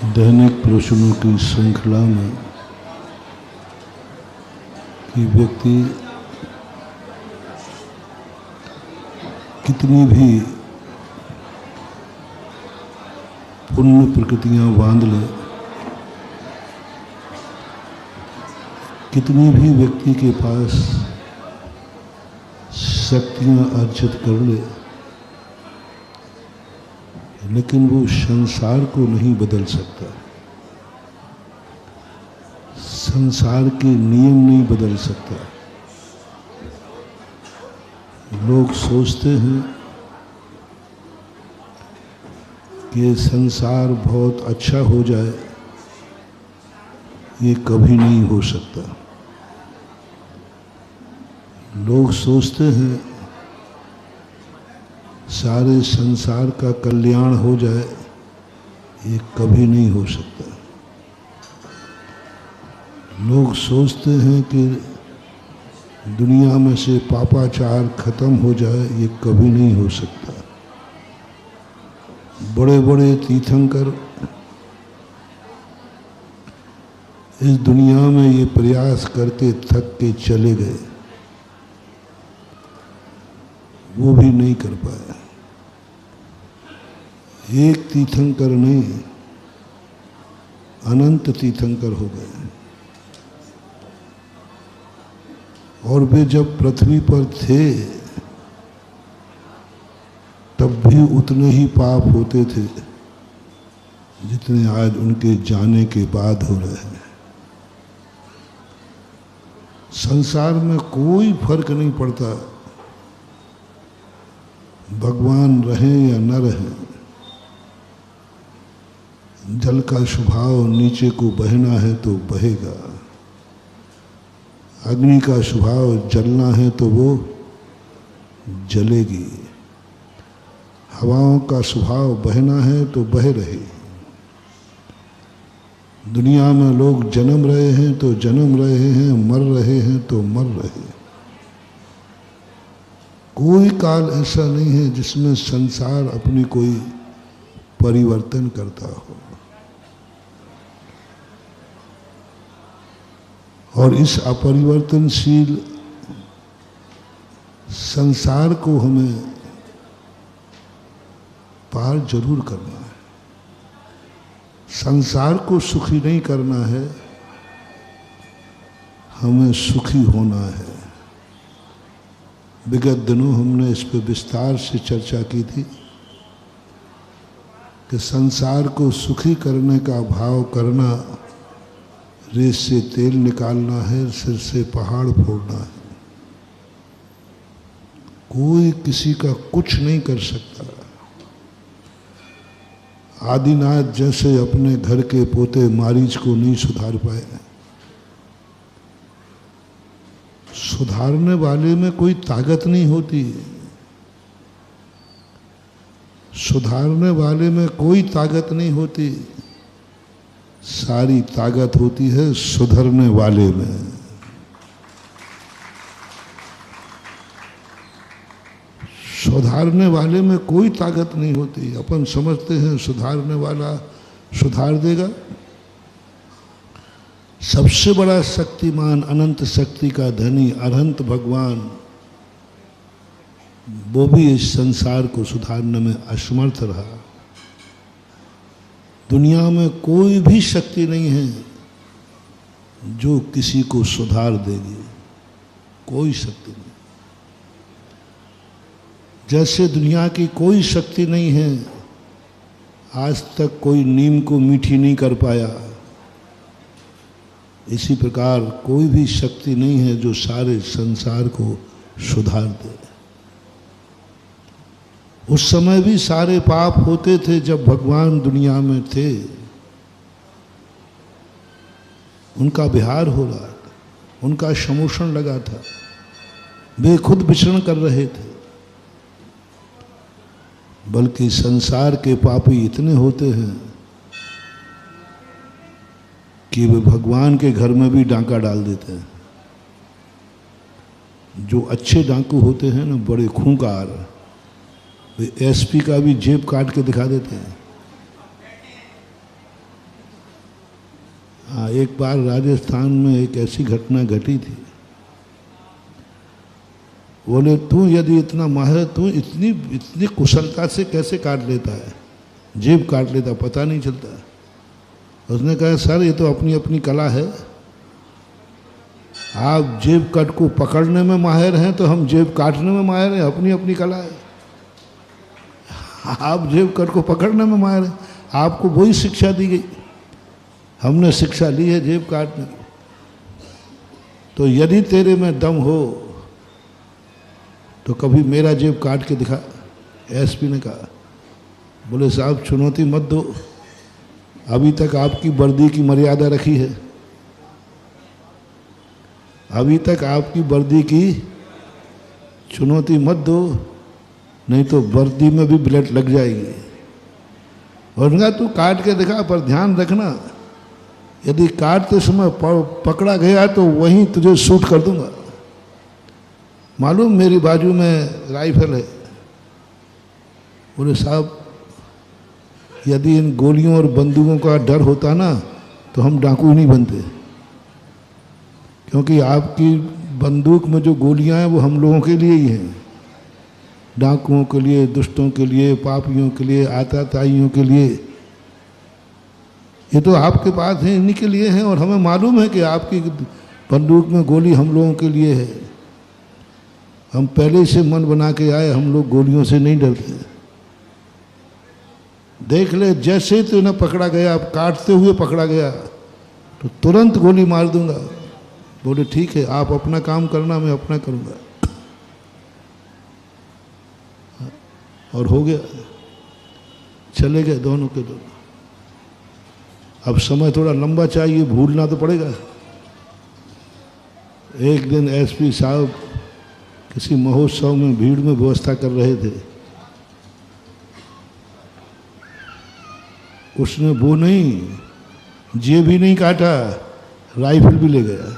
दैनिक प्रश्नों की श्रृंखला में कि व्यक्ति कितनी भी पुण्य प्रकृतियां बांध ले, कितनी भी व्यक्ति के पास शक्तियां अर्जित कर ले, लेकिन वो संसार को नहीं बदल सकता, संसार के नियम नहीं बदल सकता। लोग सोचते हैं कि संसार बहुत अच्छा हो जाए, ये कभी नहीं हो सकता। लोग सोचते हैं सारे संसार का कल्याण हो जाए, ये कभी नहीं हो सकता। लोग सोचते हैं कि दुनिया में से पापाचार खत्म हो जाए, ये कभी नहीं हो सकता। बड़े बड़े तीर्थंकर इस दुनिया में ये प्रयास करके थक के चले गए, वो भी नहीं कर पाए। एक तीर्थंकर नहीं, अनंत तीर्थंकर हो गए। और वे जब पृथ्वी पर थे तब भी उतने ही पाप होते थे जितने आज उनके जाने के बाद हो रहे हैं। संसार में कोई फर्क नहीं पड़ता, भगवान रहें या न रहें। जल का स्वभाव नीचे को बहना है तो बहेगा, अग्नि का स्वभाव जलना है तो वो जलेगी, हवाओं का स्वभाव बहना है तो बह रहे। दुनिया में लोग जन्म रहे हैं तो जन्म रहे हैं, मर रहे हैं तो मर रहे। कोई काल ऐसा नहीं है जिसमें संसार अपनी कोई परिवर्तन करता हो। और इस अपरिवर्तनशील संसार को हमें पार जरूर करना है। संसार को सुखी नहीं करना है, हमें सुखी होना है। विगत दिनों हमने इस पर विस्तार से चर्चा की थी कि संसार को सुखी करने का भाव करना रेत से तेल निकालना है, सिर से पहाड़ फोड़ना है। कोई किसी का कुछ नहीं कर सकता। आदिनाथ जैसे अपने घर के पोते मारीच को नहीं सुधार पाए। सुधारने वाले में कोई ताकत नहीं होती, सुधारने वाले में कोई ताकत नहीं होती, सारी ताकत होती है सुधरने वाले में। सुधारने वाले में कोई ताकत नहीं होती। अपन समझते हैं सुधारने वाला सुधार देगा। सबसे बड़ा शक्तिमान, अनंत शक्ति का धनी अनंत भगवान, वो भी इस संसार को सुधारने में असमर्थ रहा। दुनिया में कोई भी शक्ति नहीं है जो किसी को सुधार देगी, कोई शक्ति नहीं। जैसे दुनिया की कोई शक्ति नहीं है, आज तक कोई नीम को मीठी नहीं कर पाया, इसी प्रकार कोई भी शक्ति नहीं है जो सारे संसार को सुधार दे। उस समय भी सारे पाप होते थे जब भगवान दुनिया में थे, उनका विहार हो रहा था, उनका समोषण लगा था, वे खुद विचरण कर रहे थे। बल्कि संसार के पापी इतने होते हैं कि वे भगवान के घर में भी डांका डाल देते हैं। जो अच्छे डाकू होते हैं ना, बड़े खूंखार, वे एसपी का भी जेब काट के दिखा देते हैं। हाँ, एक बार राजस्थान में एक ऐसी घटना घटी थी। बोले तू यदि इतना माहिर, तू इतनी कुशलता से कैसे काट लेता है, जेब काट लेता, पता नहीं चलता। उसने कहा सर ये तो अपनी अपनी कला है, आप जेब कट को पकड़ने में माहिर हैं तो हम जेब काटने में माहिर हैं, अपनी अपनी कला है। आप जेब कट को पकड़ने में माहिर हैं, आपको वही शिक्षा दी गई, हमने शिक्षा ली है जेब काटने। तो यदि तेरे में दम हो तो कभी मेरा जेब काट के दिखा। एसपी ने कहा। बोले साहब चुनौती मत दो, अभी तक आपकी वर्दी की मर्यादा रखी है, अभी तक आपकी वर्दी की चुनौती मत दो, नहीं तो वर्दी में भी ब्लेड लग जाएगी। और उनका तू काट के दिखा, पर ध्यान रखना यदि काटते समय पकड़ा गया तो वहीं तुझे शूट कर दूंगा। मालूम मेरी बाजू में राइफल है। बोले साहब यदि इन गोलियों और बंदूकों का डर होता ना तो हम डाकू ही नहीं बनते, क्योंकि आपकी बंदूक में जो गोलियां हैं वो हम लोगों के लिए ही हैं, डाकुओं के लिए, दुष्टों के लिए, पापियों के लिए, आताताइयों के लिए। ये तो आपके पास है, इन्हीं के लिए हैं। और हमें मालूम है कि आपकी बंदूक में गोली हम लोगों के लिए है। हम पहले से मन बना के आए, हम लोग गोलियों से नहीं डरते। देख ले जैसे ही तो ना पकड़ा गया, अब काटते हुए पकड़ा गया तो तुरंत गोली मार दूंगा। बोले ठीक है, आप अपना काम करना, मैं अपना करूंगा। और हो गया, चले गए दोनों के दोनों। अब समय थोड़ा लंबा चाहिए, भूलना तो पड़ेगा। एक दिन एसपी साहब किसी महोत्सव में भीड़ में व्यवस्था कर रहे थे। उसने वो नहीं, जेब भी नहीं काटा, राइफल भी ले गया।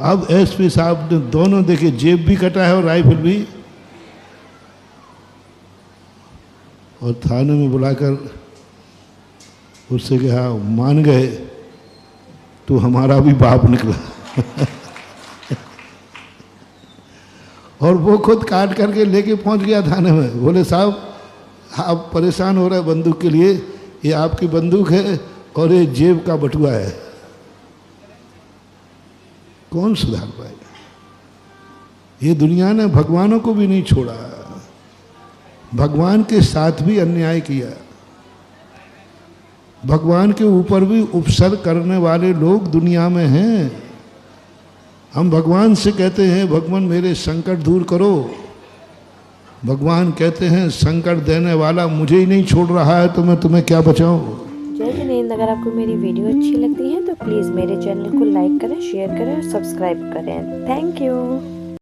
अब एसपी साहब ने दोनों देखे, जेब भी कटा है और राइफल भी, और थाने में बुलाकर उससे कहा मान गए तो हमारा भी बाप निकला। और वो खुद काट करके लेके पहुंच गया थाने में। बोले साहब आप परेशान हो रहे हैं बंदूक के लिए, ये आपकी बंदूक है और ये जेब का बटुआ है, कौन सुधार पाएगा। ये दुनिया ने भगवानों को भी नहीं छोड़ा, भगवान के साथ भी अन्याय किया, भगवान के ऊपर भी उपसर्ग करने वाले लोग दुनिया में हैं। हम भगवान से कहते हैं भगवान मेरे संकट दूर करो, भगवान कहते हैं संकट देने वाला मुझे ही नहीं छोड़ रहा है तो मैं तुम्हें क्या बचाऊं। जय जिनेंद्र। अगर आपको मेरी वीडियो अच्छी लगती है तो प्लीज़ मेरे चैनल को लाइक करें, शेयर करें और सब्सक्राइब करें। Thank you.